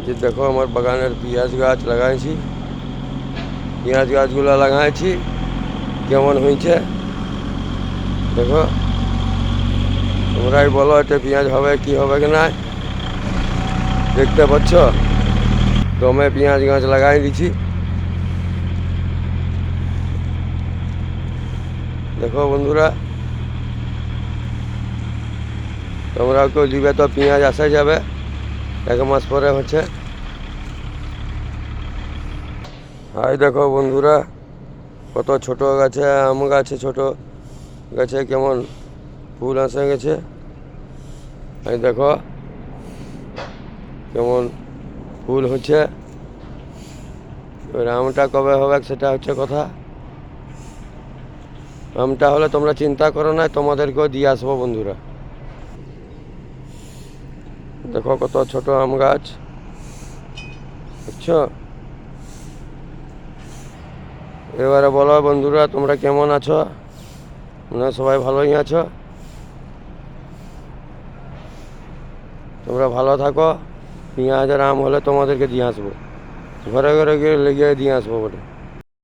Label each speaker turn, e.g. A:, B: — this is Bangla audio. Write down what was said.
A: যে দেখো আমার বাগানের পেঁয়াজ গাছ লাগাইছি, পেঁয়াজ গাছগুলো লাগাইছি কেমন হয়েছে দেখো। তোমরাই বলো এটা পেঁয়াজ হবে কি হবে কি না। দেখতে পাচ্ছ দমে পেঁয়াজ গাছ লাগাই দিছি। দেখো বন্ধুরা, তোমরাও কেউ দিবে তো পেঁয়াজ আসা যাবে 1 মাস পরে হচ্ছে। হাই দেখো বন্ধুরা, কত ছোট গাছে আম গাছে, ছোট গাছে কেমন ফুল এসে গেছে। এই দেখো কেমন ফুল হচ্ছে। এবার আমটা কবে হবে সেটা হচ্ছে কথা। আমটা হলে তোমরা চিন্তা করো না, তোমাদেরকেও দিয়ে আসবো বন্ধুরা। দেখো কত ছোট আম গাছ, বুঝছো। এবারে বলো বন্ধুরা, তোমরা কেমন আছো? মনে হয় সবাই ভালোই আছো। তোমরা ভালো থাকো। পেঁয়াজ আর আম হলে তোমাদেরকে দিয়ে আসবো, ঘরে ঘরে গিয়ে লেগে দিয়ে আসবো বলে।